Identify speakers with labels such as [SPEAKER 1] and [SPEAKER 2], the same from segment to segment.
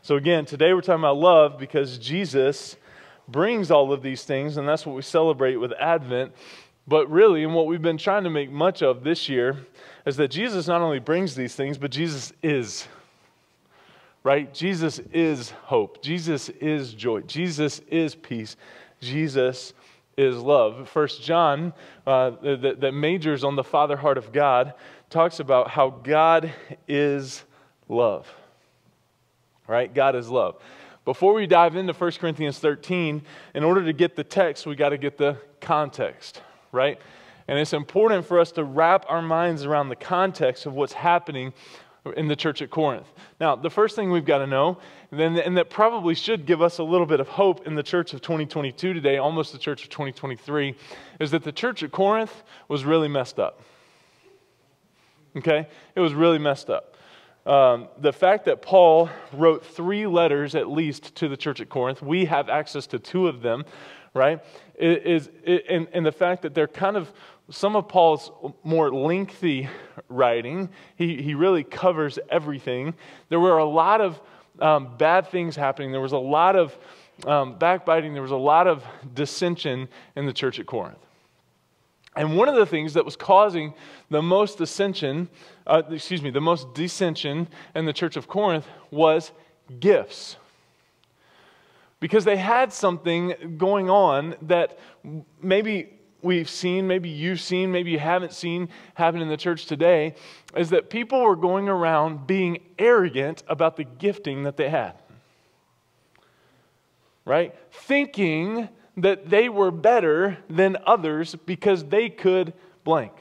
[SPEAKER 1] So again, today we're talking about love because Jesus brings all of these things, and that's what we celebrate with Advent. But really, and what we've been trying to make much of this year is that Jesus not only brings these things, but Jesus is. Right? Jesus is hope. Jesus is joy. Jesus is peace. Jesus is love. 1 John, that majors on the Father heart of God, talks about how God is love. Right? God is love. Before we dive into 1 Corinthians 13, in order to get the text, we got to get the context. Right? And it's important for us to wrap our minds around the context of what's happening in the church at Corinth. Now, the first thing we've got to know, and that probably should give us a little bit of hope in the church of 2022 today, almost the church of 2023, is that the church at Corinth was really messed up. Okay? It was really messed up. The fact that Paul wrote 3 letters at least to the church at Corinth, we have access to 2 of them, right? And the fact that they're kind of some of Paul's more lengthy writing, he really covers everything. There were a lot of bad things happening. There was a lot of backbiting. There was a lot of dissension in the church at Corinth. And one of the things that was causing the most dissension in the church of Corinth was gifts. Because they had something going on that maybe we've seen, maybe you've seen, maybe you haven't seen happen in the church today, is that people were going around being arrogant about the gifting that they had. Right? Thinking that they were better than others because they could blank.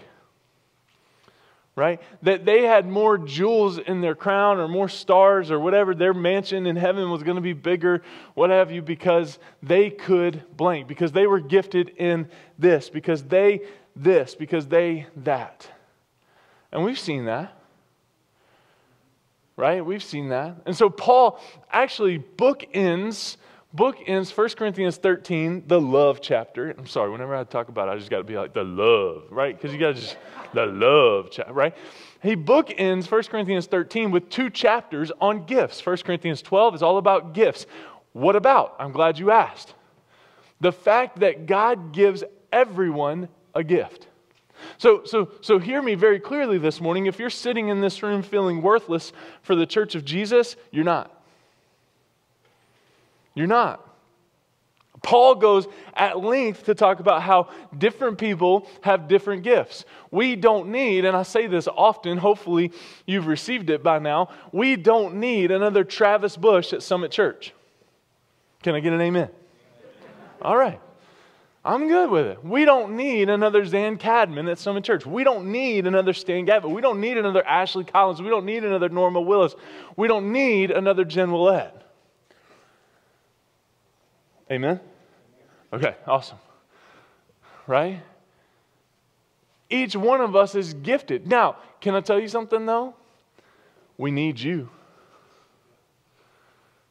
[SPEAKER 1] Right? That they had more jewels in their crown or more stars or whatever, their mansion in heaven was going to be bigger, what have you, because they could blank, because they were gifted in this, because they that. And we've seen that. Right? We've seen that. And so Paul actually bookends 1 Corinthians 13, the love chapter. I'm sorry, whenever I talk about it, I just got to be like, the love, right? Because you got to just, the love chapter, right? He bookends 1 Corinthians 13 with 2 chapters on gifts. 1 Corinthians 12 is all about gifts. What about? I'm glad you asked. The fact that God gives everyone a gift. So hear me very clearly this morning. If you're sitting in this room feeling worthless for the church of Jesus, you're not. You're not. Paul goes at length to talk about how different people have different gifts. We don't need, and I say this often, hopefully you've received it by now, we don't need another Travis Bush at Summit Church. Can I get an amen? All right. I'm good with it. We don't need another Zan Cadman at Summit Church. We don't need another Stan Gavitt. We don't need another Ashley Collins. We don't need another Norma Willis. We don't need another Jen Willett. Amen? Okay, awesome. Right? Each one of us is gifted. Now, can I tell you something though? We need you.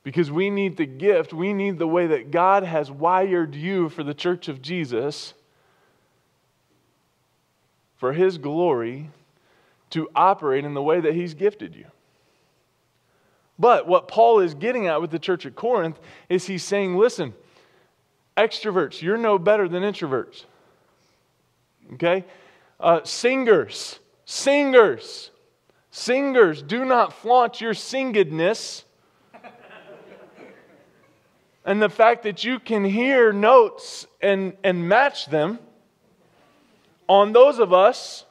[SPEAKER 1] Because we need the gift, we need the way that God has wired you for the church of Jesus, for His glory, to operate in the way that He's gifted you. But what Paul is getting at with the church at Corinth is he's saying, listen, extroverts, you're no better than introverts. Okay? Singers, do not flaunt your singedness. And the fact that you can hear notes and match them on those of us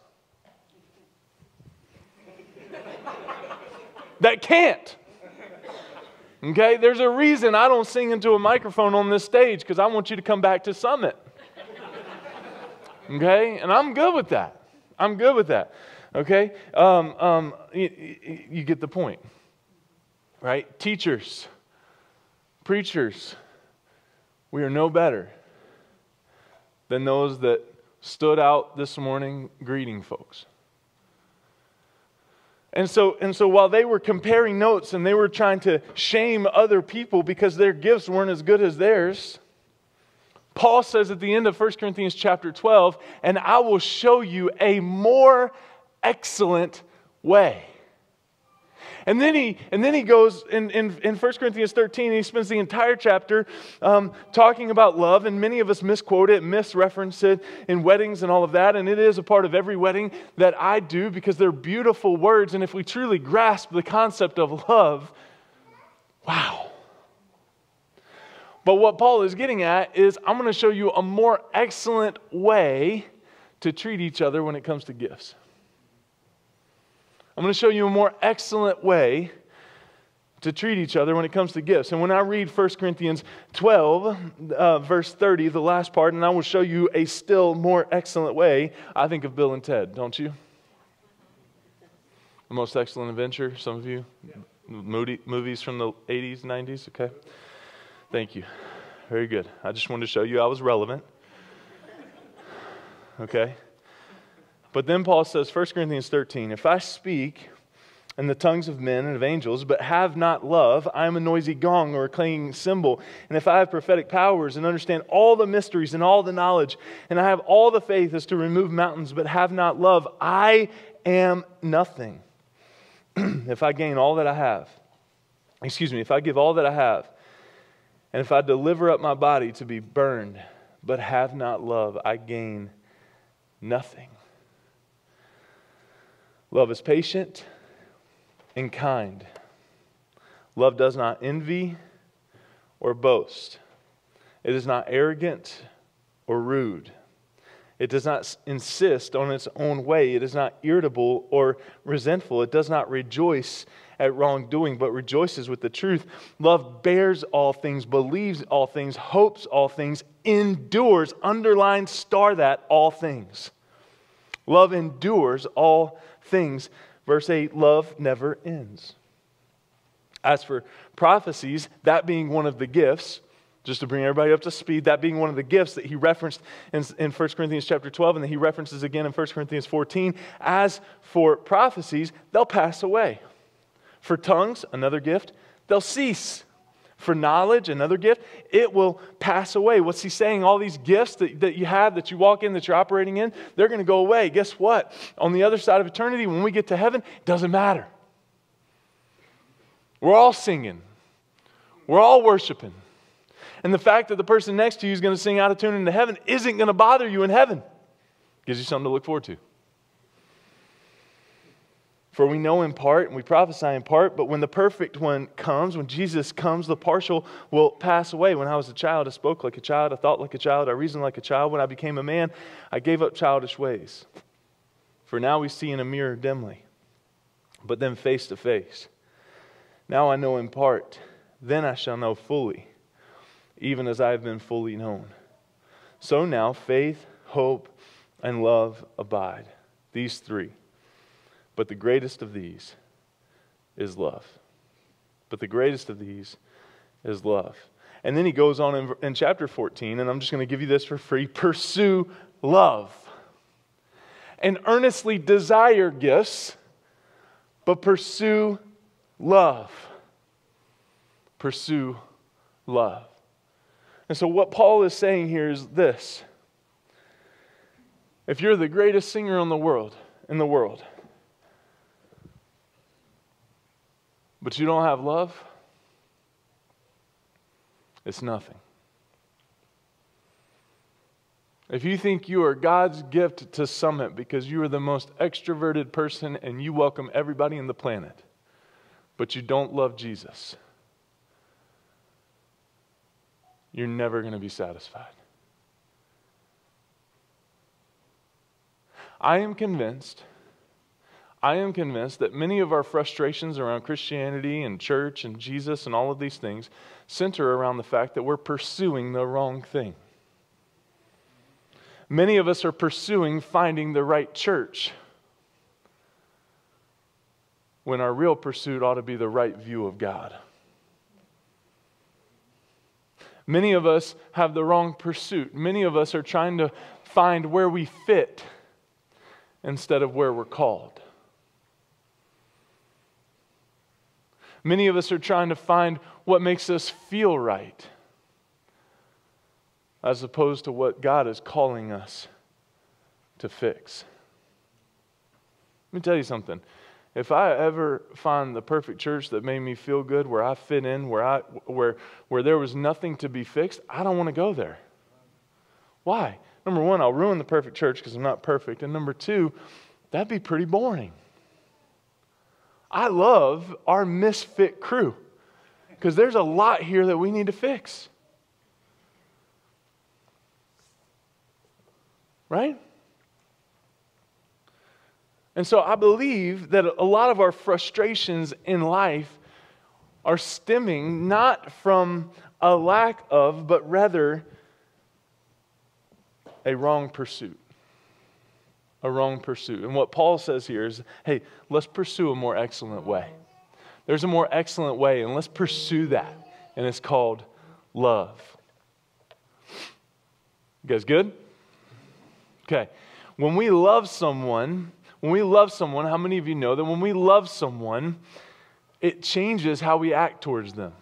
[SPEAKER 1] that can't. Okay, there's a reason I don't sing into a microphone on this stage, because I want you to come back to Summit. Okay, and I'm good with that. Okay, you get the point, right? Teachers, preachers, we are no better than those that stood out this morning greeting folks. And so while they were comparing notes and they were trying to shame other people because their gifts weren't as good as theirs, Paul says at the end of 1 Corinthians chapter 12, and I will show you a more excellent way. And then he goes in 1 Corinthians 13, he spends the entire chapter talking about love, and many of us misquote it, misreference it in weddings and all of that, and it is a part of every wedding that I do because they're beautiful words, and if we truly grasp the concept of love, wow. But what Paul is getting at is, I'm going to show you a more excellent way to treat each other when it comes to gifts. I'm going to show you a more excellent way to treat each other when it comes to gifts. And when I read 1 Corinthians 12, verse 30, the last part, and I will show you a still more excellent way, I think of Bill and Ted, don't you? The Most Excellent Adventure, some of you? Yeah. Movies from the 80s, 90s, okay? Thank you. Very good. I just wanted to show you I was relevant. Okay? But then Paul says, 1 Corinthians 13, if I speak in the tongues of men and of angels, but have not love, I am a noisy gong or a clanging cymbal. And if I have prophetic powers and understand all the mysteries and all the knowledge, and I have all the faith as to remove mountains, but have not love, I am nothing. If I gain all that I have, if I give all that I have, and if I deliver up my body to be burned, but have not love, I gain nothing. Love is patient and kind. Love does not envy or boast. It is not arrogant or rude. It does not insist on its own way. It is not irritable or resentful. It does not rejoice at wrongdoing, but rejoices with the truth. Love bears all things, believes all things, hopes all things, endures, underline, star that, all things. Love endures all things. Verse 8, love never ends. As for prophecies, that being one of the gifts, just to bring everybody up to speed, that being one of the gifts that he referenced in 1 Corinthians chapter 12, and then he references again in 1 Corinthians 14. As for prophecies, they'll pass away. For tongues, another gift, they'll cease. For knowledge, another gift, it will pass away. What's he saying? All these gifts that you have, that you walk in, that you're operating in, they're going to go away. Guess what? On the other side of eternity, when we get to heaven, it doesn't matter. We're all singing. We're all worshiping. And the fact that the person next to you is going to sing out of tune into heaven isn't going to bother you in heaven. Gives you something to look forward to. For we know in part and we prophesy in part, but when the perfect one comes, when Jesus comes, the partial will pass away. When I was a child, I spoke like a child, I thought like a child, I reasoned like a child. When I became a man, I gave up childish ways. For now we see in a mirror dimly, but then face to face. Now I know in part, then I shall know fully, even as I have been fully known. So now faith, hope, and love abide. These three. But the greatest of these is love. But the greatest of these is love. And then he goes on in chapter 14, and I'm just going to give you this for free. Pursue love. And earnestly desire gifts, but pursue love. Pursue love. And so what Paul is saying here is this. If you're the greatest singer in the world, but you don't have love, it's nothing. If you think you are God's gift to Summit because you are the most extroverted person and you welcome everybody on the planet, but you don't love Jesus, you're never going to be satisfied. I am convinced that many of our frustrations around Christianity and church and Jesus and all of these things center around the fact that we're pursuing the wrong thing. Many of us are pursuing finding the right church when our real pursuit ought to be the right view of God. Many of us have the wrong pursuit. Many of us are trying to find where we fit instead of where we're called. Many of us are trying to find what makes us feel right as opposed to what God is calling us to fix. Let me tell you something. If I ever find the perfect church that made me feel good, where I fit in, where there was nothing to be fixed, I don't want to go there. Why? Number one, I'll ruin the perfect church because I'm not perfect. And number two, that'd be pretty boring. I love our misfit crew because there's a lot here that we need to fix. Right? And so I believe that a lot of our frustrations in life are stemming not from a lack of, but rather a wrong pursuit. A wrong pursuit. And what Paul says here is, hey, let's pursue a more excellent way. There's a more excellent way, and let's pursue that. And it's called love. You guys good? Okay. When we love someone, how many of you know that when we love someone, it changes how we act towards them?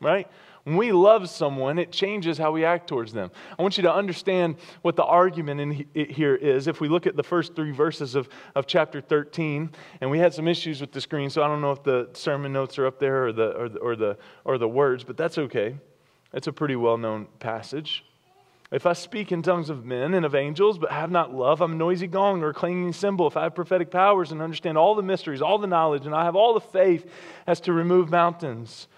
[SPEAKER 1] Right? When we love someone, it changes how we act towards them. I want you to understand what the argument in here is. If we look at the first 3 verses of chapter 13, and we had some issues with the screen, so I don't know if the sermon notes are up there or the words, but that's okay. It's a pretty well-known passage. If I speak in tongues of men and of angels, but have not love, I'm a noisy gong or a clanging cymbal. If I have prophetic powers and understand all the mysteries, all the knowledge, and I have all the faith as to remove mountains,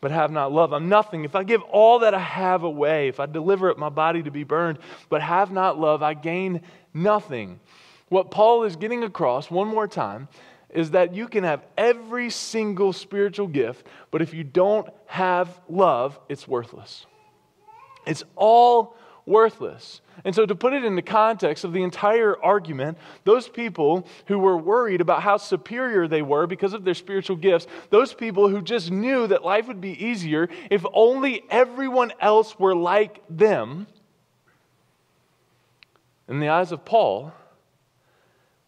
[SPEAKER 1] but have not love, I'm nothing. If I give all that I have away, if I deliver up my body to be burned, but have not love, I gain nothing. What Paul is getting across one more time is that you can have every single spiritual gift, but if you don't have love, it's worthless. It's all worthless. And so to put it in the context of the entire argument, those people who were worried about how superior they were because of their spiritual gifts, those people who just knew that life would be easier if only everyone else were like them, in the eyes of Paul,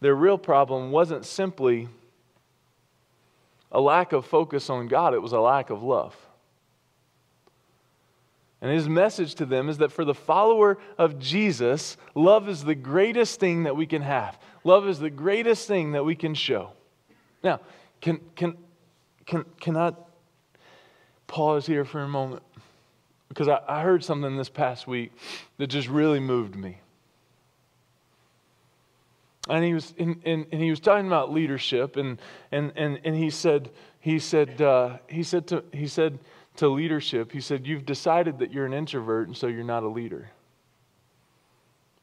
[SPEAKER 1] their real problem wasn't simply a lack of focus on God, it was a lack of love. And his message to them is that for the follower of Jesus, love is the greatest thing that we can have. Love is the greatest thing that we can show. Now, can I pause here for a moment? Because I heard something this past week that just really moved me. And he was talking about leadership, and he said to leadership, he said, you've decided that you're an introvert and so you're not a leader.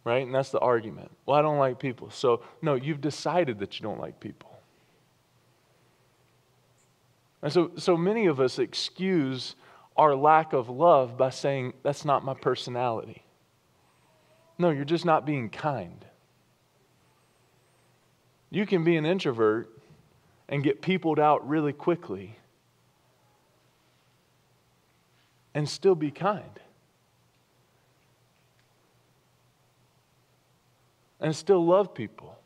[SPEAKER 1] Right? And that's the argument. Well, I don't like people. So, no, you've decided that you don't like people. And so many of us excuse our lack of love by saying, that's not my personality. No, you're just not being kind. You can be an introvert and get peopled out really quickly and still be kind. And still love people.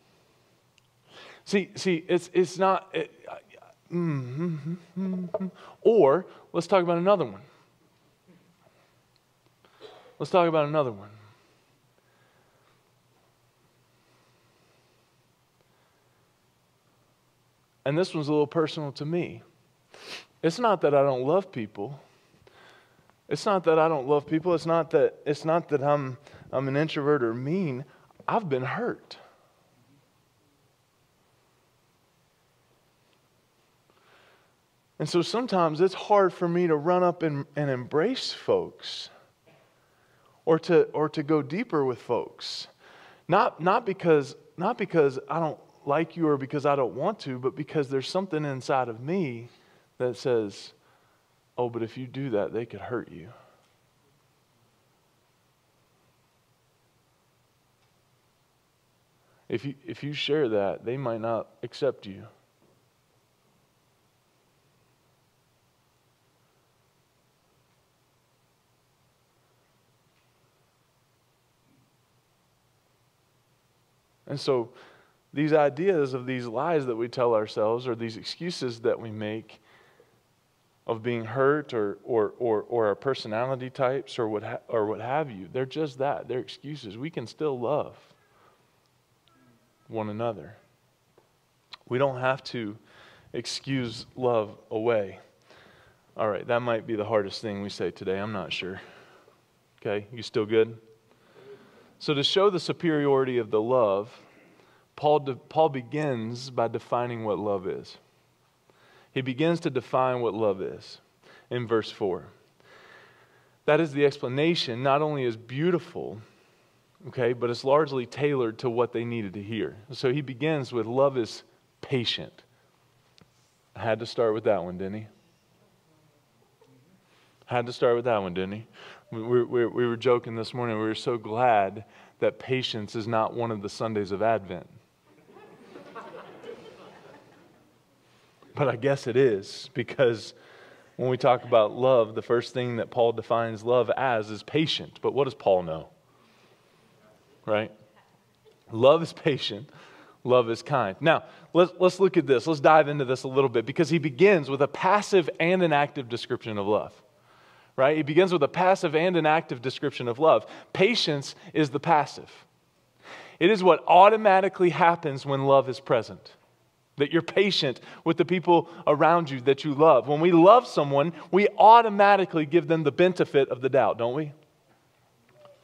[SPEAKER 1] See, it's not... Or, let's talk about another one. And this one's a little personal to me. It's not that I don't love people. It's not that I'm an introvert or mean. I've been hurt. And so sometimes it's hard for me to run up and embrace folks or to go deeper with folks. Not because I don't like you or because I don't want to, but because there's something inside of me that says, oh, but if you do that, they could hurt you. If you share that, they might not accept you. And so these ideas of these lies that we tell ourselves or these excuses that we make of being hurt or our personality types or what have you, they're just that. They're excuses. We can still love one another. We don't have to excuse love away. All right, that might be the hardest thing we say today. I'm not sure. Okay, you still good? So to show the superiority of the love, Paul begins by defining what love is. He begins to define what love is in verse 4. That is, the explanation not only is beautiful, okay, but it's largely tailored to what they needed to hear. So he begins with love is patient. I had to start with that one, didn't he? Had to start with that one, didn't he? We were joking this morning. We were so glad that patience is not one of the Sundays of Advent. But I guess it is, because when we talk about love, the first thing that Paul defines love as is patient. But what does Paul know? Right? Love is patient. Love is kind. Now, let's look at this. Let's dive into this a little bit, because he begins with a passive and an active description of love. Right? He begins with a passive and an active description of love. Patience is the passive. It is what automatically happens when love is present. That you're patient with the people around you that you love. When we love someone, we automatically give them the benefit of the doubt, don't we?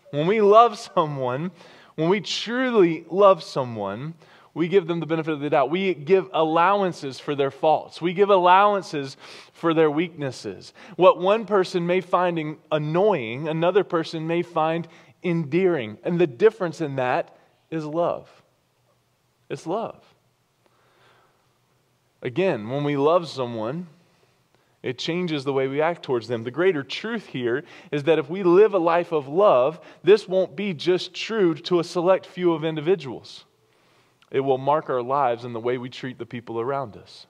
[SPEAKER 1] When we love someone, when we truly love someone, we give them the benefit of the doubt. We give allowances for their faults. We give allowances for their weaknesses. What one person may find annoying, another person may find endearing. And the difference in that is love. It's love. Again, when we love someone, it changes the way we act towards them. The greater truth here is that if we live a life of love, this won't be just true to a select few of individuals. It will mark our lives in the way we treat the people around us.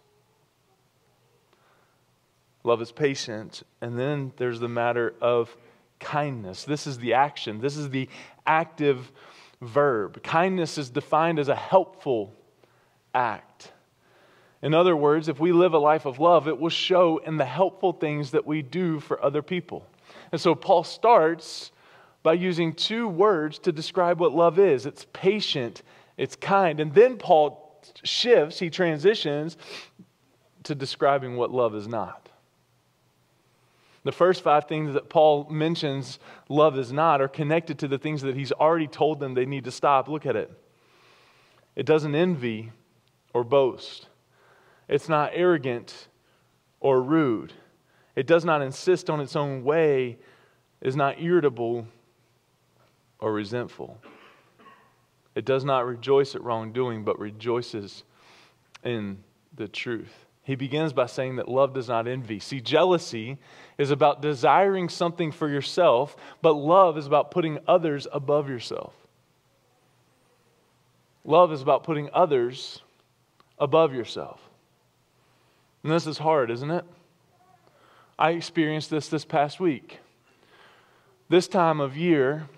[SPEAKER 1] Love is patient. And then there's the matter of kindness. This is the action. This is the active verb. Kindness is defined as a helpful act. In other words, if we live a life of love, it will show in the helpful things that we do for other people. And so Paul starts by using two words to describe what love is. It's patient, it's kind. And then Paul shifts, he transitions to describing what love is not. The first 5 things that Paul mentions love is not are connected to the things that he's already told them they need to stop. Look at it. It doesn't envy or boast. It's not arrogant or rude. It does not insist on its own way, is not irritable or resentful. It does not rejoice at wrongdoing, but rejoices in the truth. He begins by saying that love does not envy. See, jealousy is about desiring something for yourself, but love is about putting others above yourself. Love is about putting others above yourself. And this is hard, isn't it? I experienced this past week. This time of year,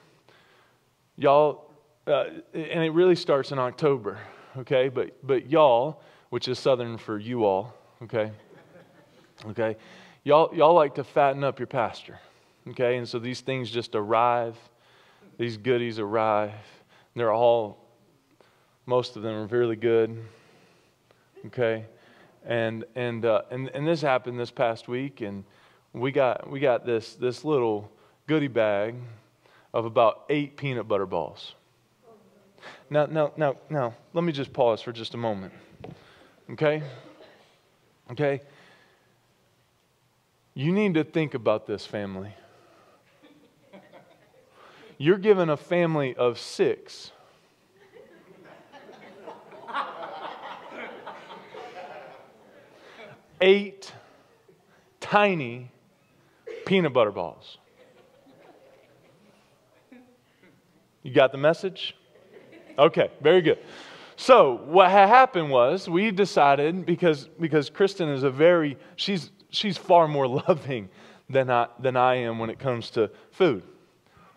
[SPEAKER 1] y'all, and it really starts in October, okay? But y'all, which is Southern for you all, okay? Okay? Y'all like to fatten up your pastor, okay? And so these things just arrive. These goodies arrive. They're all, most of them are really good, okay? And this happened this past week, and we got this little goodie bag of about 8 peanut butter balls. Now, let me just pause for just a moment. Okay? Okay? You need to think about this, family. You're given a family of 6. Eight tiny peanut butter balls. You got the message? Okay, very good. So what happened was we decided, because Kristen is she's far more loving than I am when it comes to food.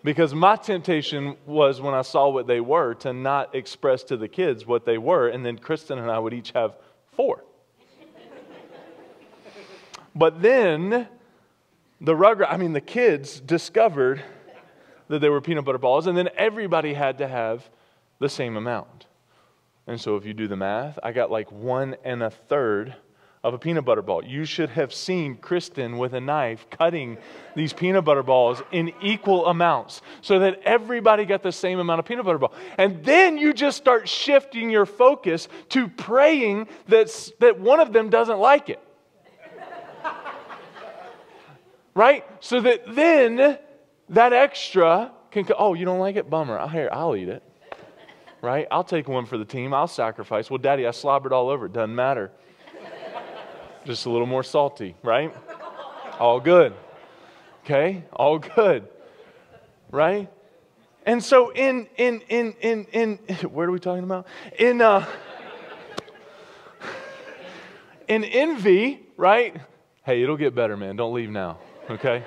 [SPEAKER 1] Because my temptation was, when I saw what they were, to not express to the kids what they were, and then Kristen and I would each have 4. But then the kids discovered that they were peanut butter balls, and then everybody had to have the same amount. And so if you do the math, I got like 1 1/3 of a peanut butter ball. You should have seen Kristen with a knife cutting these peanut butter balls in equal amounts so that everybody got the same amount of peanut butter ball. And then you just start shifting your focus to praying that one of them doesn't like it. Right? So that then that extra can, oh, you don't like it? Bummer. I'll eat it. Right? I'll take one for the team. I'll sacrifice. Well, Daddy, I slobbered all over it. Doesn't matter. Just a little more salty, right? All good. Okay? All good. Right? And so in where are we talking about? In envy, right? Hey, it'll get better, man. Don't leave now. Okay?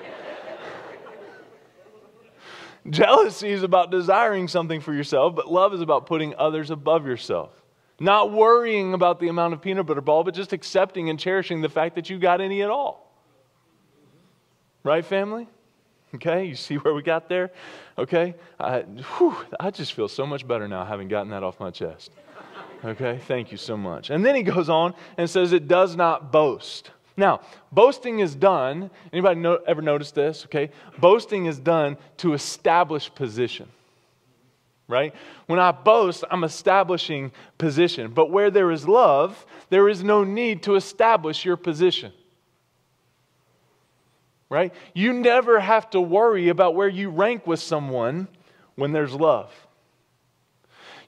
[SPEAKER 1] Jealousy is about desiring something for yourself, but love is about putting others above yourself. Not worrying about the amount of peanut butter ball, but just accepting and cherishing the fact that you got any at all. Right, family? Okay, you see where we got there? Okay, I just feel so much better now having gotten that off my chest. Okay, thank you so much. And then he goes on and says it does not boast. Now, boasting is done. Anybody ever notice this? Okay, boasting is done to establish position. Right? When I boast, I'm establishing position. But where there is love, there is no need to establish your position. Right? You never have to worry about where you rank with someone when there's love.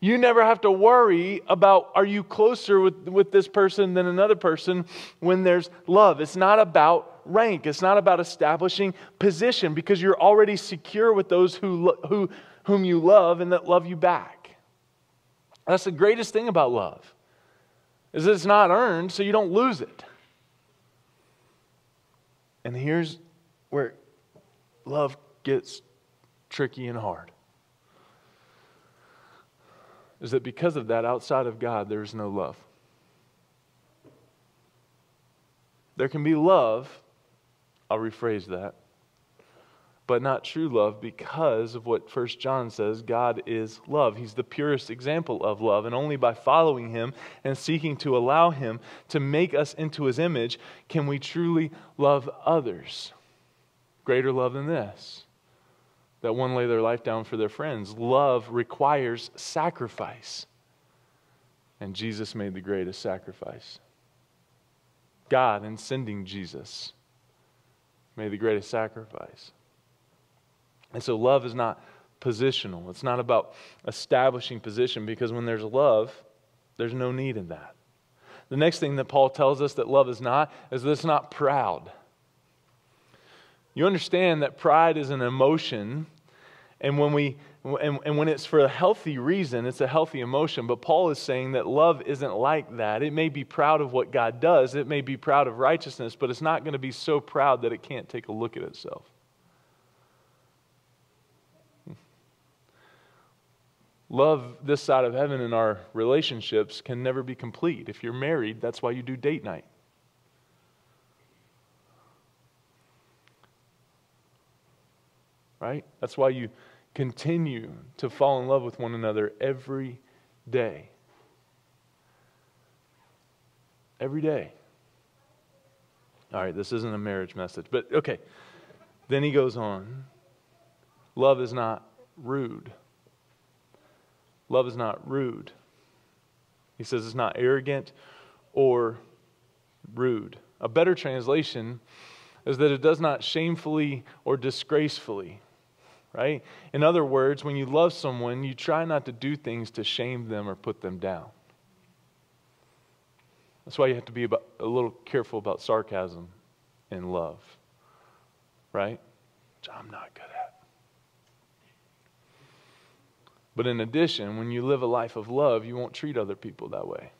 [SPEAKER 1] You never have to worry about are you closer with this person than another person when there's love. It's not about rank. It's not about establishing position because you're already secure with those whom you love and that love you back. That's the greatest thing about love, is that it's not earned, so you don't lose it. And here's where love gets tricky and hard, is that because of that, outside of God, there's no love. There can be love, I'll rephrase that, but not true love because of what 1 John says, God is love. He's the purest example of love, and only by following Him and seeking to allow Him to make us into His image can we truly love others. Greater love than this, that one lay their life down for their friends. Love requires sacrifice, and Jesus made the greatest sacrifice. God, in sending Jesus, made the greatest sacrifice. And so love is not positional. It's not about establishing position, because when there's love, there's no need in that. The next thing that Paul tells us that love is not is that it's not proud. You understand that pride is an emotion, and when it's for a healthy reason, it's a healthy emotion. But Paul is saying that love isn't like that. It may be proud of what God does. It may be proud of righteousness, but it's not going to be so proud that it can't take a look at itself. Love this side of heaven in our relationships can never be complete. If you're married, that's why you do date night. Right? That's why you continue to fall in love with one another every day. Every day. All right, this isn't a marriage message, but okay. Then he goes on. Love is not rude. Love is not rude. He says it's not arrogant or rude. A better translation is that it does not shamefully or disgracefully. Right? In other words, when you love someone, you try not to do things to shame them or put them down. That's why you have to be a little careful about sarcasm in love. Right? Which I'm not good at. But in addition, when you live a life of love, you won't treat other people that way.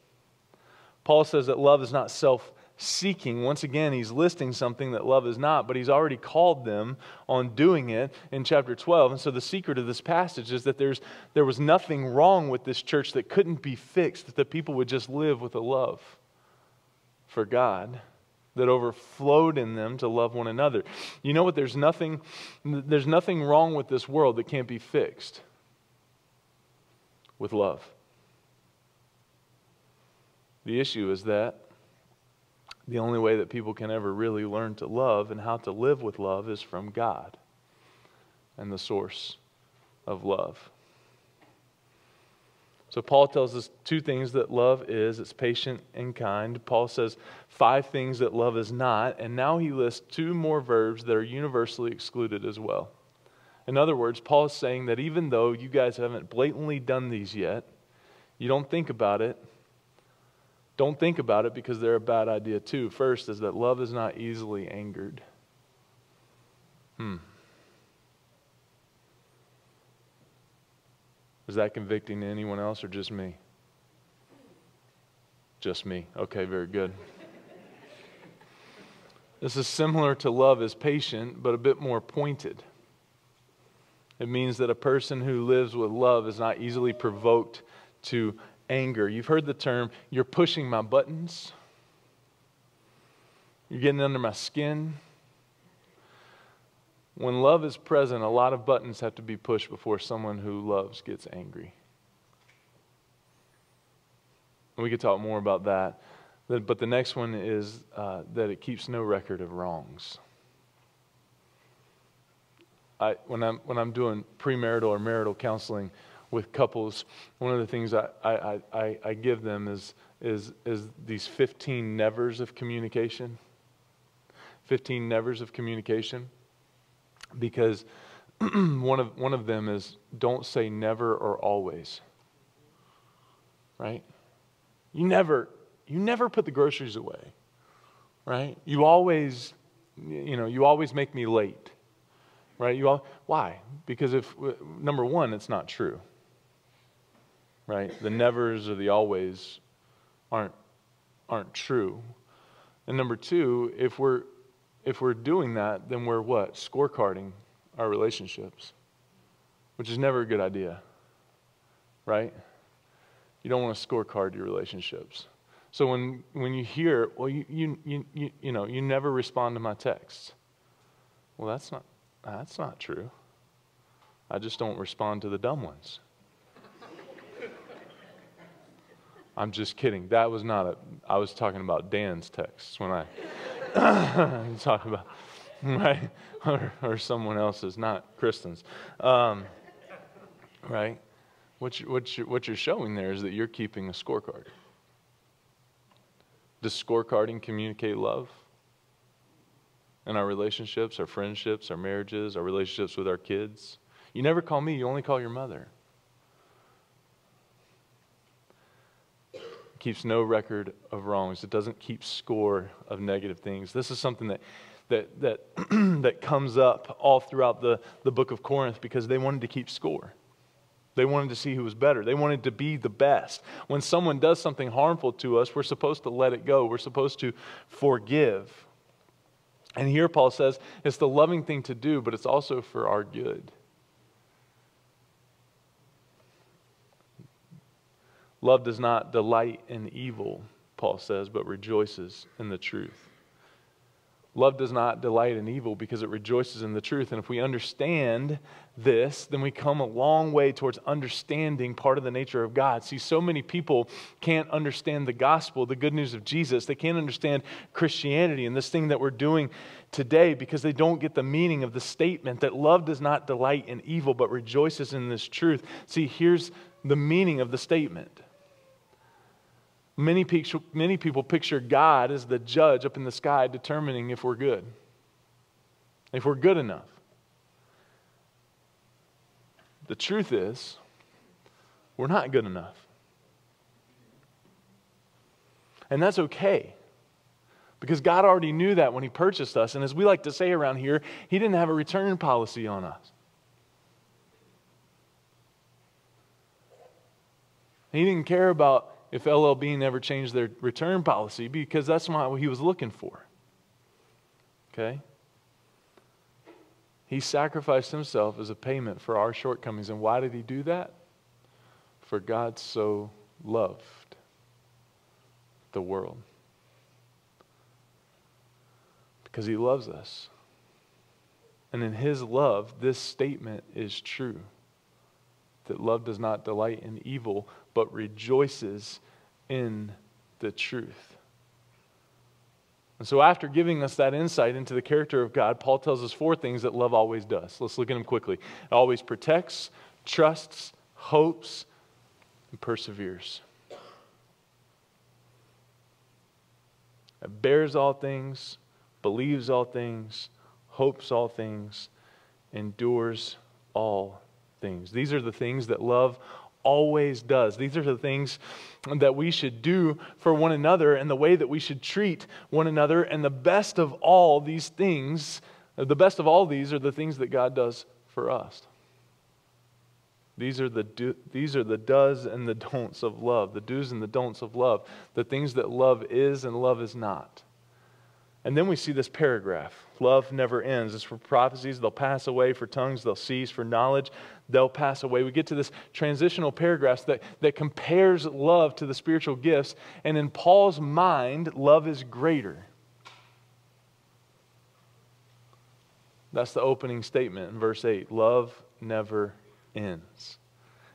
[SPEAKER 1] Paul says that love is not self-seeking. Once again, he's listing something that love is not, but he's already called them on doing it in chapter 12. And so the secret of this passage is that there was nothing wrong with this church that couldn't be fixed, that people would just live with a love for God that overflowed in them to love one another. You know what? There's nothing wrong with this world that can't be fixed with love. The issue is that the only way that people can ever really learn to love and how to live with love is from God and the source of love. So Paul tells us 2 things that love is. It's patient and kind. Paul says 5 things that love is not. And now he lists 2 more verbs that are universally excluded as well. In other words, Paul is saying that even though you guys haven't blatantly done these yet, you don't think about it. Don't think about it because they're a bad idea too. First is that love is not easily angered. Is that convicting to anyone else or just me? Just me. Okay, very good. This is similar to love is patient, but a bit more pointed. It means that a person who lives with love is not easily provoked to anger. You've heard the term, you're pushing my buttons. You're getting under my skin. When love is present, a lot of buttons have to be pushed before someone who loves gets angry. And we could talk more about that. But the next one is that it keeps no record of wrongs. When I'm doing premarital or marital counseling with couples, one of the things I give them is these 15 nevers of communication. 15 nevers of communication. Because one of them is don't say never or always. Right? You never put the groceries away. Right? You always make me late. Right? Why? Because number one, it's not true. Right? The nevers or the always aren't true. And number two, if we're doing that, then we're what? Scorecarding our relationships, which is never a good idea, right? You don't want to scorecard your relationships. So when you hear, well, you never respond to my texts. Well, that's not true. I just don't respond to the dumb ones. I'm just kidding. That was I was talking about Dan's texts when I talk about, right? Or someone else's, not Kristen's. Right? What you're showing there is that you're keeping a scorecard. Does scorecarding communicate love? In our relationships, our friendships, our marriages, our relationships with our kids? You never call me, you only call your mother. It keeps no record of wrongs. It doesn't keep score of negative things. This is something that comes up all throughout the book of Corinth because they wanted to keep score. They wanted to see who was better. They wanted to be the best. When someone does something harmful to us, we're supposed to let it go. We're supposed to forgive. And here Paul says it's the loving thing to do, but it's also for our good. Love does not delight in evil, Paul says, but rejoices in the truth. Love does not delight in evil because it rejoices in the truth. And if we understand this, then we come a long way towards understanding part of the nature of God. See, so many people can't understand the gospel, the good news of Jesus. They can't understand Christianity and this thing that we're doing today because they don't get the meaning of the statement that love does not delight in evil but rejoices in this truth. See, here's the meaning of the statement. Many people picture God as the judge up in the sky determining if we're good, if we're good enough. The truth is, we're not good enough. And that's okay, because God already knew that when He purchased us. And as we like to say around here, He didn't have a return policy on us. He didn't care about if LL Bean ever changed their return policy because that's not what He was looking for. Okay? He sacrificed Himself as a payment for our shortcomings. And why did He do that? For God so loved the world. Because He loves us. And in His love, this statement is true. That love does not delight in evil, but rejoices in the truth. And so after giving us that insight into the character of God, Paul tells us 4 things that love always does. Let's look at them quickly. It always protects, trusts, hopes, and perseveres. It bears all things, believes all things, hopes all things, endures all things. These are the things that love always does. These are the things that we should do for one another and the way that we should treat one another. And the best of all these things, the best of all these are the things that God does for us. These are the does and the don'ts of love, the do's and the don'ts of love, the things that love is and love is not. And then we see this paragraph. Love never ends. It's for prophecies, they'll pass away. For tongues, they'll cease. For knowledge, they'll pass away. We get to this transitional paragraph that compares love to the spiritual gifts. And in Paul's mind, love is greater. That's the opening statement in verse 8. Love never ends.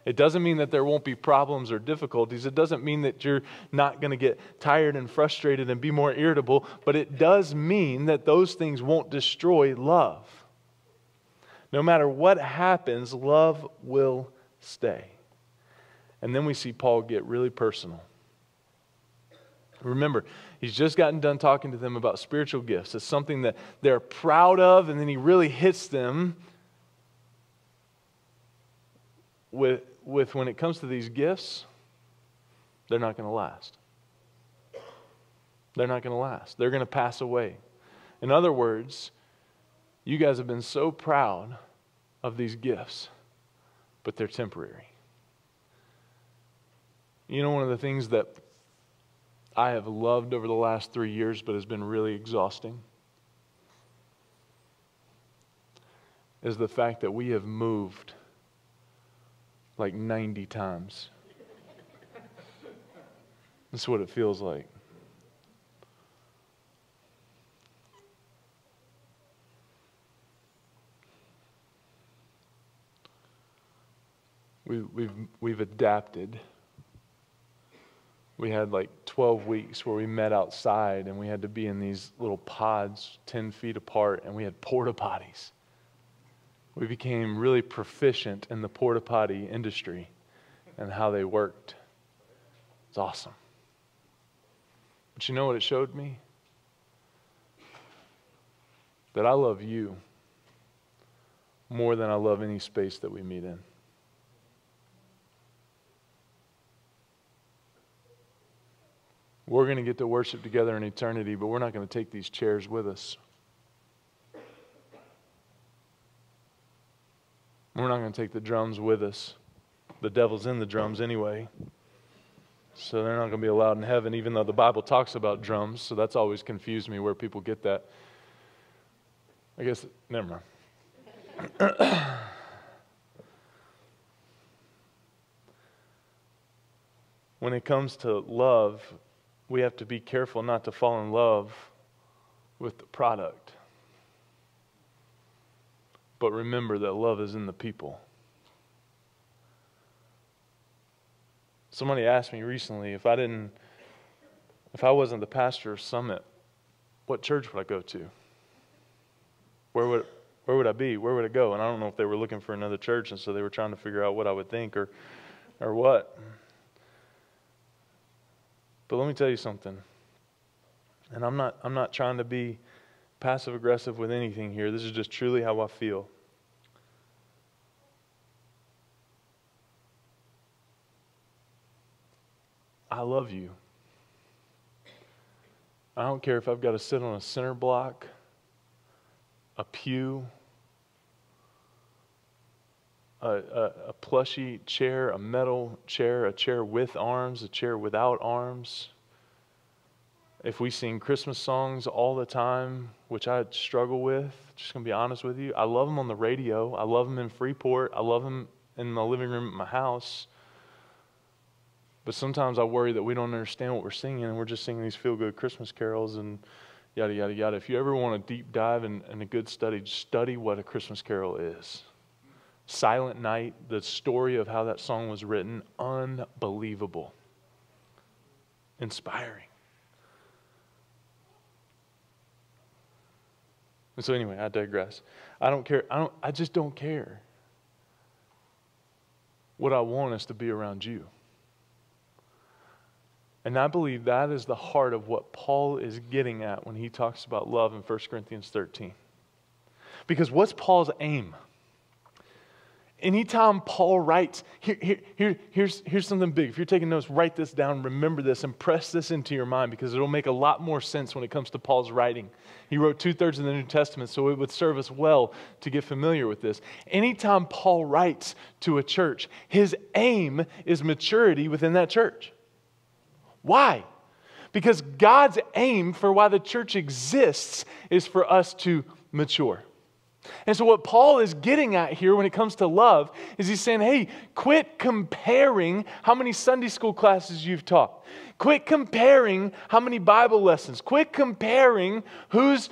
[SPEAKER 1] It doesn't mean that there won't be problems or difficulties. It doesn't mean that you're not going to get tired and frustrated and be more irritable, but it does mean that those things won't destroy love. No matter what happens, love will stay. And then we see Paul get really personal. Remember, he's just gotten done talking to them about spiritual gifts. It's something that they're proud of, and then he really hits them with when it comes to these gifts, they're not going to last. They're not going to last. They're going to pass away. In other words, you guys have been so proud of these gifts, but they're temporary. You know, one of the things that I have loved over the last 3 years, but has been really exhausting, is the fact that we have moved like 90 times. That's what it feels like. We've adapted. We had like 12 weeks where we met outside and we had to be in these little pods 10 feet apart, and we had porta potties. We became really proficient in the porta potty industry and how they worked. It's awesome. But you know what it showed me? That I love you more than I love any space that we meet in. We're going to get to worship together in eternity, but we're not going to take these chairs with us. We're not going to take the drums with us. The devil's in the drums anyway. So they're not going to be allowed in heaven, even though the Bible talks about drums. So that's always confused me where people get that. I guess, never mind. When it comes to love, we have to be careful not to fall in love with the product. But remember that love is in the people. Somebody asked me recently if I wasn't the pastor of Summit, what church would I go to? Where would I be? Where would I go? And I don't know if they were looking for another church, and so they were trying to figure out what I would think or what. But let me tell you something. And I'm not trying to be passive aggressive with anything here. This is just truly how I feel. I love you. I don't care if I've got to sit on a center block, a pew, a plushy chair, a metal chair, a chair with arms, a chair without arms. If we sing Christmas songs all the time, which I struggle with, just going to be honest with you, I love them on the radio. I love them in Freeport. I love them in my living room at my house. But sometimes I worry that we don't understand what we're singing, and we're just singing these feel-good Christmas carols and yada, yada, yada. If you ever want a deep dive and a good study, study what a Christmas carol is. Silent Night, the story of how that song was written, unbelievable. inspiring. And so anyway, I digress. I don't care. I just don't care. What I want is to be around you. And I believe that is the heart of what Paul is getting at when he talks about love in 1 Corinthians 13. Because what's Paul's aim? Anytime Paul writes, here's something big. If you're taking notes, write this down, remember this, and press this into your mind because it'll make a lot more sense when it comes to Paul's writing. He wrote 2/3 of the New Testament, so it would serve us well to get familiar with this. Anytime Paul writes to a church, his aim is maturity within that church. Why? Because God's aim for why the church exists is for us to mature. And so what Paul is getting at here when it comes to love is he's saying, hey, quit comparing how many Sunday school classes you've taught. Quit comparing how many Bible lessons. Quit comparing who's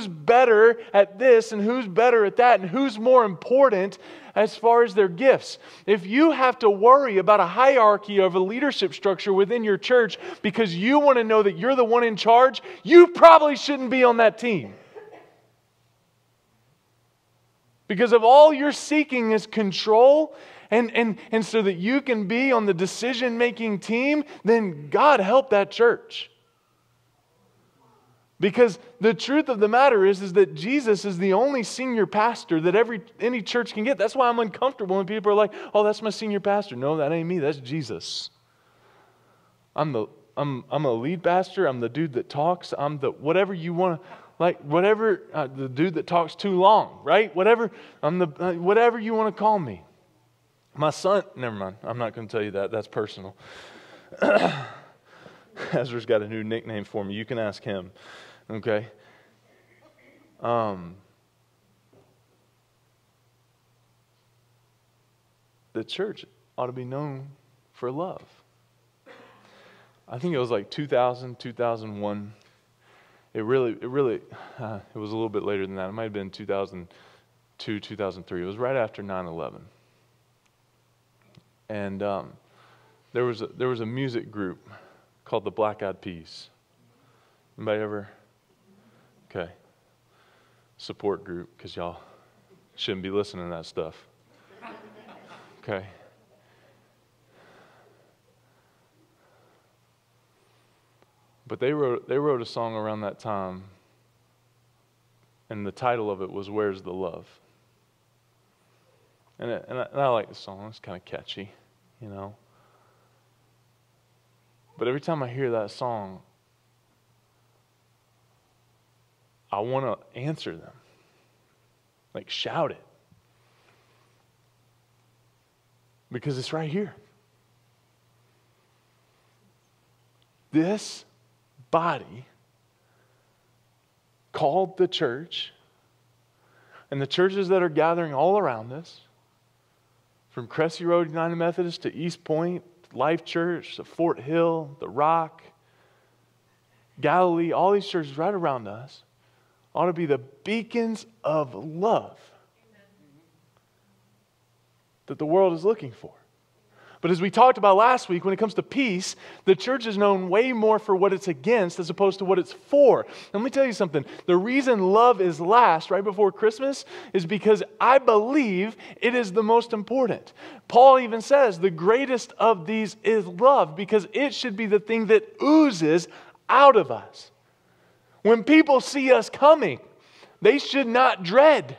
[SPEAKER 1] better at this and who's better at that and who's more important as far as their gifts. If you have to worry about a hierarchy of a leadership structure within your church because you want to know that you're the one in charge, you probably shouldn't be on that team. Because if all you're seeking is control and so that you can be on the decision-making team, then God help that church. Because the truth of the matter is that Jesus is the only senior pastor that any church can get. That's why I'm uncomfortable when people are like, oh, that's my senior pastor. No, that ain't me. That's Jesus. I'm a lead pastor. I'm the dude that talks. I'm the whatever you want to... Like whatever, the dude that talks too long, right? Whatever, whatever you want to call me. My son, never mind. I'm not going to tell you that. That's personal. Ezra's got a new nickname for me. You can ask him. Okay. The church ought to be known for love. I think it was like 2000, 2001. It was a little bit later than that. It might have been 2002, 2003. It was right after 9/11. And there was a music group called the Black Eyed Peas. Anybody ever? Okay. Support group, because y'all shouldn't be listening to that stuff. Okay. But they wrote a song around that time, and the title of it was "Where's the Love?" And I like the song. It's kind of catchy, you know. But every time I hear that song, I want to answer them, like shout it, because it's right here. This body called the church, and the churches that are gathering all around us, from Cressy Road United Methodist to East Point, Life Church, to Fort Hill, The Rock, Galilee, all these churches right around us ought to be the beacons of love that the world is looking for. But as we talked about last week, when it comes to peace, the church is known way more for what it's against as opposed to what it's for. Let me tell you something. The reason love is last right before Christmas is because I believe it is the most important. Paul even says the greatest of these is love because it should be the thing that oozes out of us. When people see us coming, they should not dread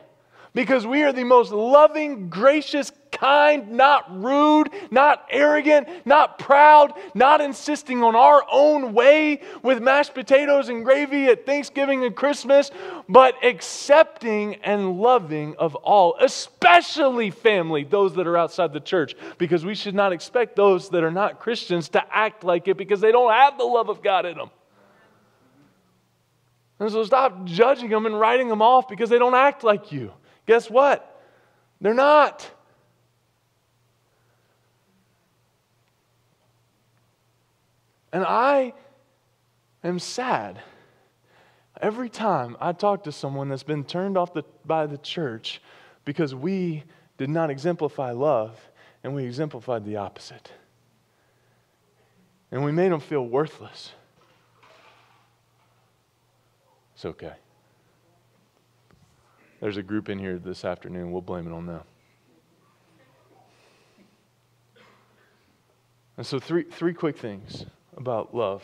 [SPEAKER 1] because we are the most loving, gracious, kind, not rude, not arrogant, not proud, not insisting on our own way with mashed potatoes and gravy at Thanksgiving and Christmas, but accepting and loving of all, especially family, those that are outside the church, because we should not expect those that are not Christians to act like it because they don't have the love of God in them. And so stop judging them and writing them off because they don't act like you. Guess what? They're not. And I am sad every time I talk to someone that's been turned off by the church because we did not exemplify love and we exemplified the opposite. And we made them feel worthless. It's okay. There's a group in here this afternoon. We'll blame it on them. And so three quick things about love.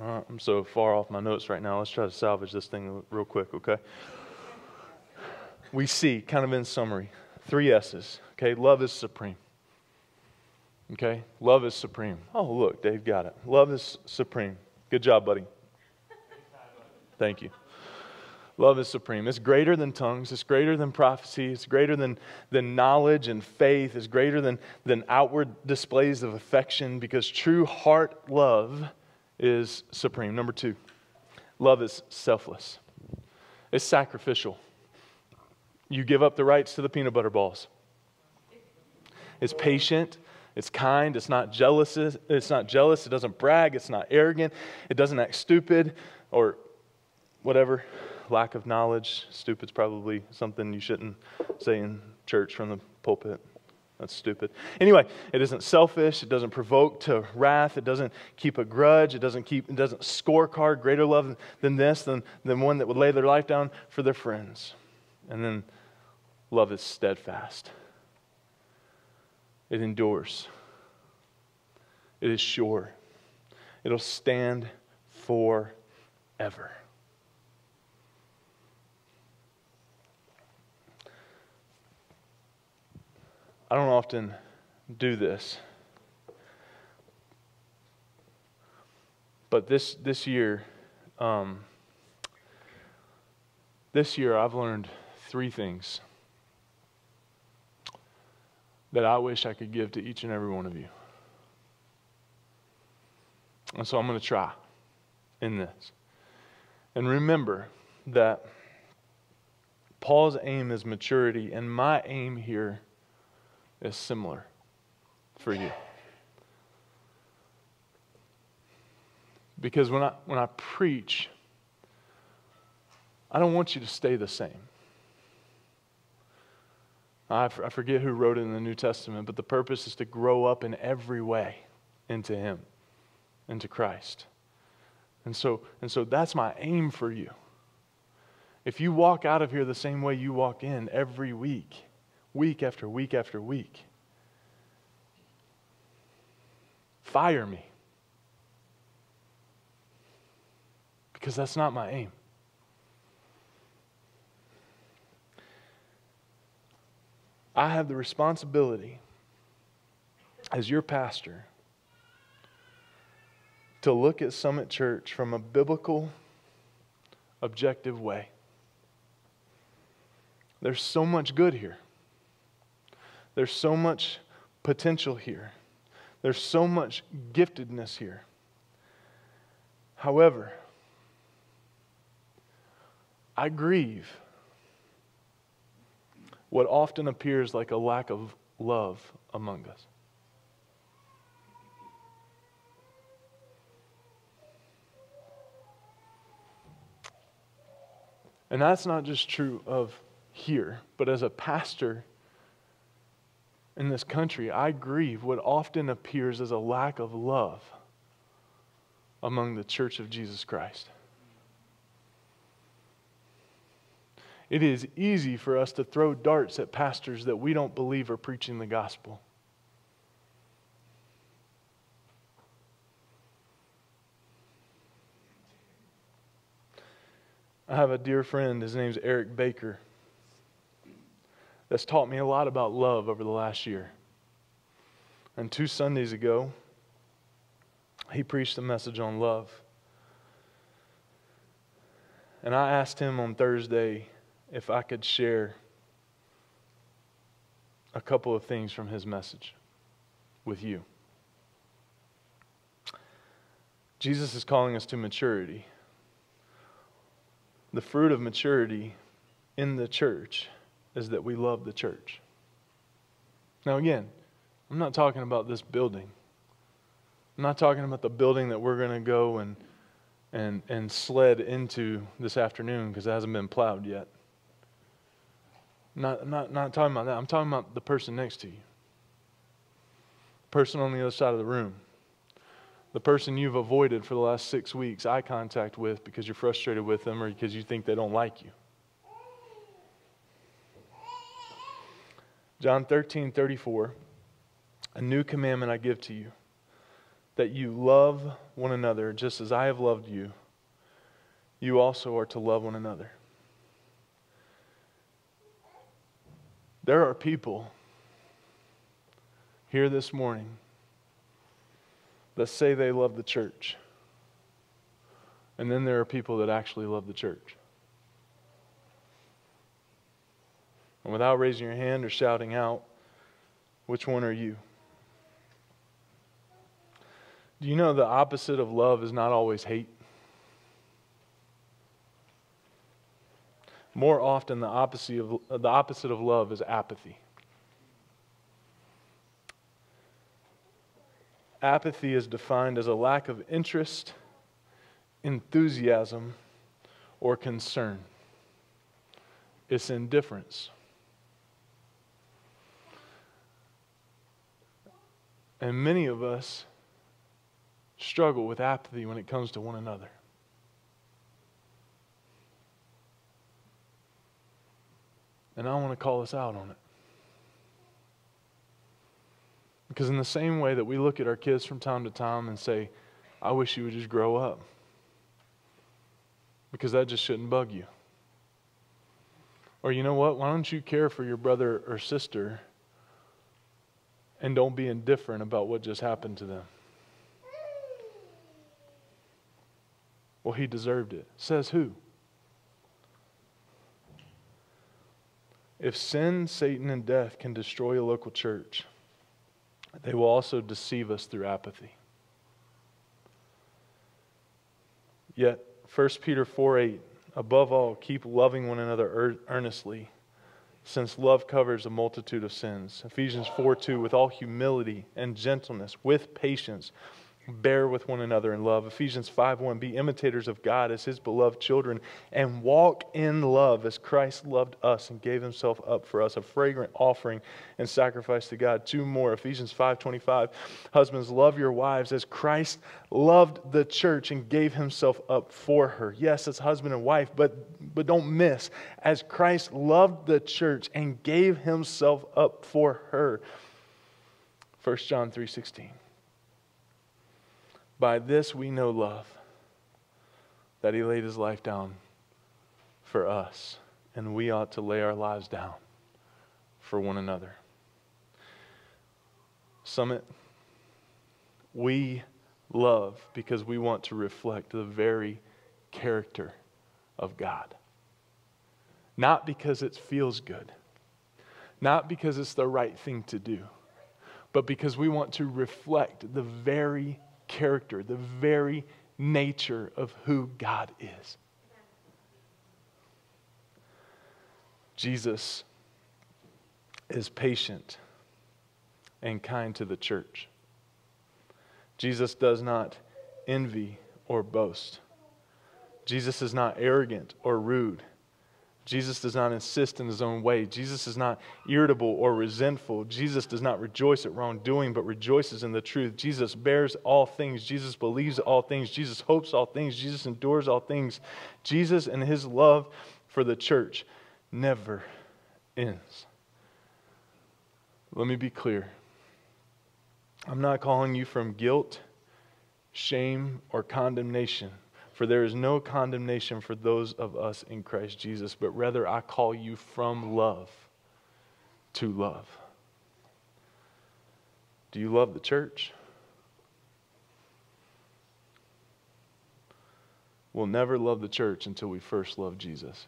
[SPEAKER 1] I'm so far off my notes right now. Let's try to salvage this thing real quick, okay? We see, kind of in summary, 3 S's. Okay, love is supreme. Okay, love is supreme. Oh, look, Dave got it. Love is supreme. Good job, buddy. Thank you. Love is supreme. It's greater than tongues. It's greater than prophecy. It's greater than knowledge and faith. It's greater than outward displays of affection, because true heart love is supreme. Number 2, love is selfless. It's sacrificial. You give up the rights to the peanut butter balls. It's patient. It's kind. It's not jealous. It's not jealous. It doesn't brag. It's not arrogant. It doesn't act stupid or whatever. Lack of knowledge. Stupid's probably something you shouldn't say in church from the pulpit. That's stupid. Anyway, it isn't selfish. It doesn't provoke to wrath. It doesn't keep a grudge. It doesn't scorecard greater love than this, than one that would lay their life down for their friends. And then love is steadfast. It endures. It is sure. It'll stand forever. I don't often do this, but this year I've learned 3 things that I wish I could give to each and every one of you. And so I'm going to try in this. And remember that Paul's aim is maturity, and my aim here is similar for you. Because when I preach, I don't want you to stay the same. I forget who wrote it in the New Testament, but the purpose is to grow up in every way into Him, into Christ. And so that's my aim for you. If you walk out of here the same way you walk in every week, week after week after week, fire me. Because that's not my aim. I have the responsibility as your pastor to look at Summit Church from a biblical, objective way. There's so much good here. There's so much potential here. There's so much giftedness here. However, I grieve what often appears like a lack of love among us. And that's not just true of here, but as a pastor in this country, I grieve what often appears as a lack of love among the church of Jesus Christ. It is easy for us to throw darts at pastors that we don't believe are preaching the gospel. I have a dear friend, his name's Eric Baker, that's taught me a lot about love over the last year. And 2 Sundays ago, he preached a message on love. And I asked him on Thursday if I could share a couple of things from his message with you. Jesus is calling us to maturity. The fruit of maturity in the church is that we love the church. Now again, I'm not talking about this building. I'm not talking about the building that we're going to go and sled into this afternoon because it hasn't been plowed yet. I'm not talking about that. I'm talking about the person next to you. The person on the other side of the room. The person you've avoided for the last 6 weeks eye contact with because you're frustrated with them or because you think they don't like you. John 13:34, a new commandment I give to you, that you love one another just as I have loved you. You also are to love one another. There are people here this morning that say they love the church. And then there are people that actually love the church. And without raising your hand or shouting out, which one are you? Do you know the opposite of love is not always hate? More often, the opposite of love is apathy. Apathy is defined as a lack of interest, enthusiasm, or concern. It's indifference. And many of us struggle with apathy when it comes to one another. And I want to call us out on it. Because in the same way that we look at our kids from time to time and say, I wish you would just grow up. Because that just shouldn't bug you. Or you know what? Why don't you care for your brother or sister and don't be indifferent about what just happened to them? Well, he deserved it. Says who? If sin, Satan, and death can destroy a local church, they will also deceive us through apathy. Yet, 1 Peter 4:8, above all, keep loving one another earnestly, since love covers a multitude of sins. Ephesians 4:2, with all humility and gentleness, with patience, bear with one another in love. Ephesians 5:1, be imitators of God as His beloved children, and walk in love as Christ loved us and gave Himself up for us, a fragrant offering and sacrifice to God. 2 more, Ephesians 5:25, husbands, love your wives as Christ loved the church and gave Himself up for her. Yes, it's husband and wife, but don't miss, as Christ loved the church and gave Himself up for her. 1 John 3:16. By this we know love, that He laid His life down for us, and we ought to lay our lives down for one another. Summit, we love because we want to reflect the very character of God. Not because it feels good, not because it's the right thing to do, but because we want to reflect the very character, the very nature of who God is. Jesus is patient and kind to the church. Jesus does not envy or boast. Jesus is not arrogant or rude. Jesus does not insist in His own way. Jesus is not irritable or resentful. Jesus does not rejoice at wrongdoing, but rejoices in the truth. Jesus bears all things. Jesus believes all things. Jesus hopes all things. Jesus endures all things. Jesus and His love for the church never ends. Let me be clear. I'm not calling you from guilt, shame, or condemnation. For there is no condemnation for those of us in Christ Jesus, but rather I call you from love to love. Do you love the church? We'll never love the church until we first love Jesus.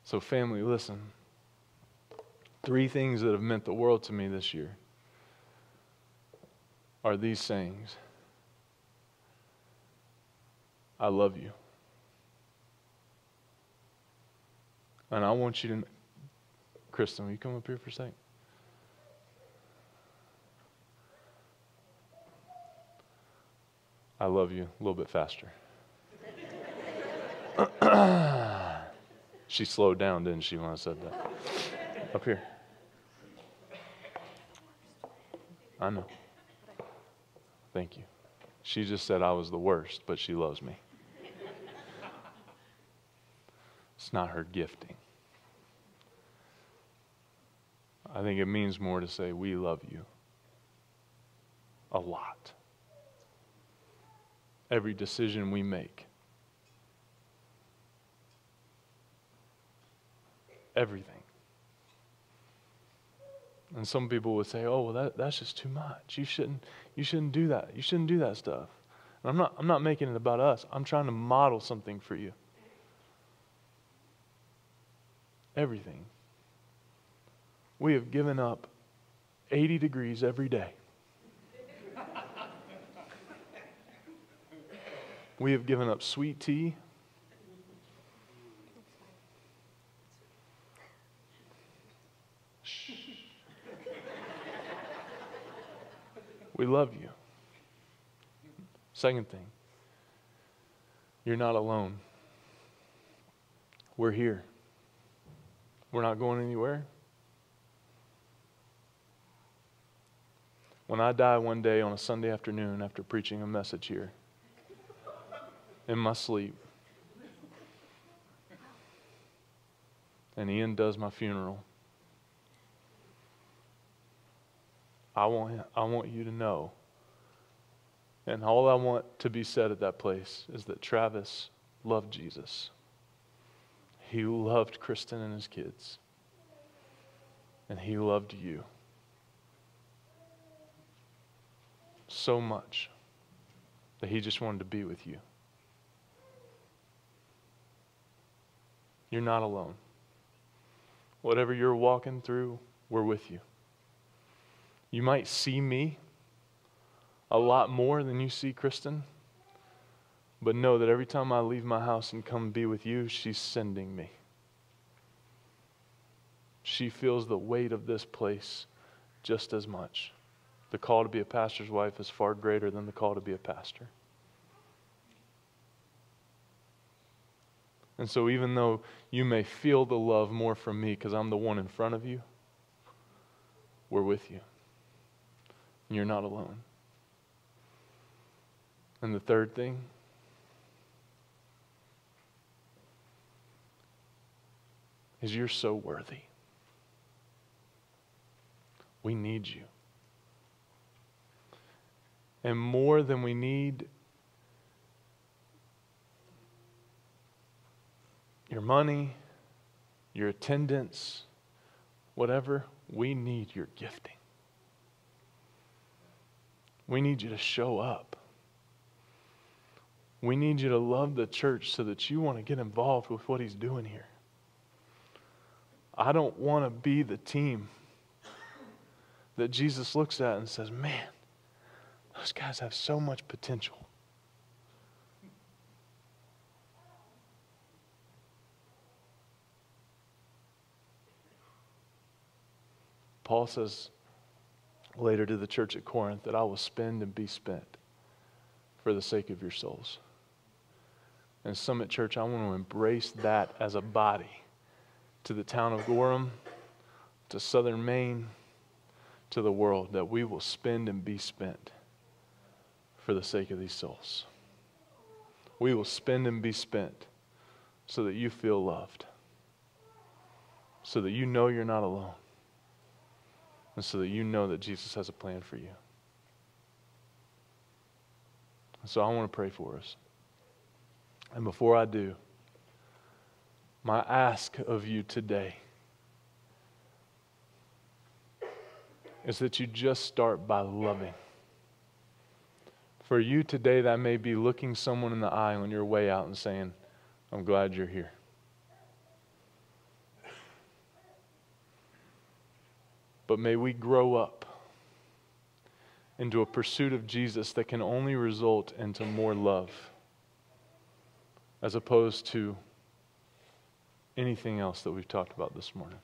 [SPEAKER 1] So family, listen. 3 things that have meant the world to me this year are these sayings. I love you. And I want you to, Kristen, will you come up here for a second? I love you a little bit faster. She slowed down, didn't she, when I said that? Up here. I know. Thank you. She just said I was the worst, but she loves me. It's not her gifting. I think it means more to say, we love you a lot. Every decision we make, everything. And some people would say, "Oh, well, that's just too much. You shouldn't do that. You shouldn't do that stuff." And I'm not making it about us. I'm trying to model something for you. Everything. We have given up 80 degrees every day. We have given up sweet tea. Shh. We love you. Second thing, you're not alone. We're here. We're not going anywhere. When I die one day on a Sunday afternoon after preaching a message here, in my sleep, and Ian does my funeral, I want you to know, and all I want to be said at that place is that Travis loved Jesus. He loved Kristen and his kids, and he loved you so much that he just wanted to be with you. You're not alone. Whatever you're walking through, we're with you. You might see me a lot more than you see Kristen, but know that every time I leave my house and come be with you, she's sending me. She feels the weight of this place just as much. The call to be a pastor's wife is far greater than the call to be a pastor. And so even though you may feel the love more from me because I'm the one in front of you, we're with you. And you're not alone. And the third thing is you're so worthy. We need you. And more than we need your money, your attendance, whatever, we need your gifting. We need you to show up. We need you to love the church so that you want to get involved with what he's doing here. I don't want to be the team that Jesus looks at and says, man, those guys have so much potential. Paul says later to the church at Corinth that I will spend and be spent for the sake of your souls. And Summit Church, I want to embrace that as a body to the town of Gorham, to southern Maine, to the world, that we will spend and be spent for the sake of these souls. We will spend and be spent so that you feel loved, so that you know you're not alone, and so that you know that Jesus has a plan for you. So I want to pray for us. And before I do, my ask of you today is that you just start by loving. For you today, that may be looking someone in the eye on your way out and saying, I'm glad you're here. But may we grow up into a pursuit of Jesus that can only result into more love, as opposed to anything else that we've talked about this morning.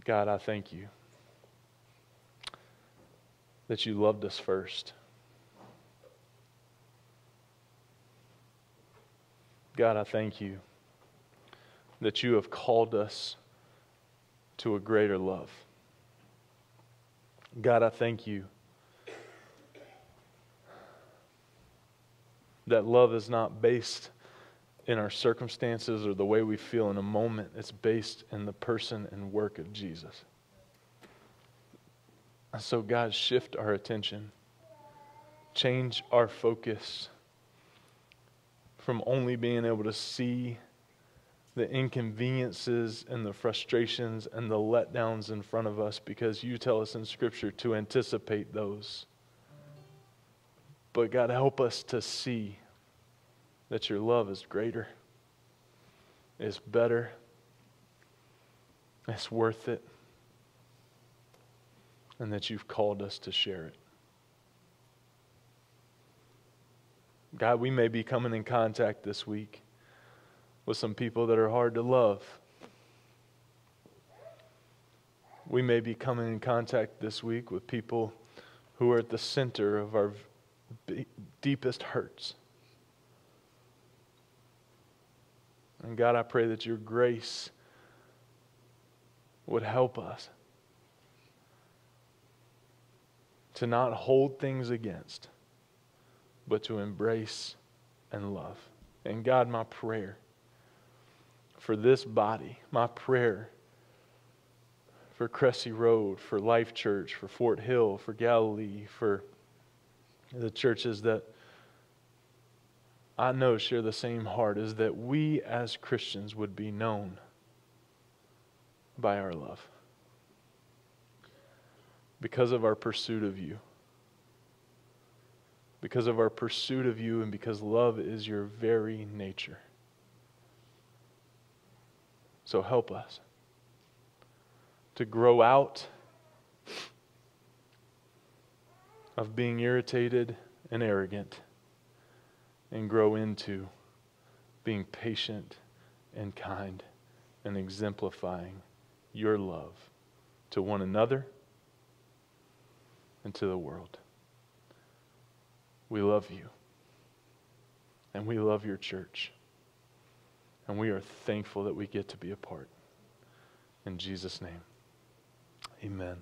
[SPEAKER 1] God, I thank you that you loved us first. God, I thank you that you have called us to a greater love. God, I thank you that love is not based in our circumstances or the way we feel in a moment. It's based in the person and work of Jesus. And so, God, shift our attention. Change our focus from only being able to see the inconveniences and the frustrations and the letdowns in front of us, because you tell us in Scripture to anticipate those. But God, help us to see that your love is greater, is better, it's worth it, and that you've called us to share it. God, we may be coming in contact this week with some people that are hard to love. We may be coming in contact this week with people who are at the center of our deepest hurts. And God, I pray that your grace would help us to not hold things against, but to embrace and love. And God, my prayer for this body, my prayer for Cressy Road, for Life Church, for Fort Hill, for Galilee, for the churches that I know share the same heart, is that we as Christians would be known by our love because of our pursuit of you. Because of our pursuit of you, and because love is your very nature. So help us to grow out of being irritated and arrogant and grow into being patient and kind and exemplifying your love to one another and to the world. We love you, and we love your church, and we are thankful that we get to be a part. In Jesus' name, amen.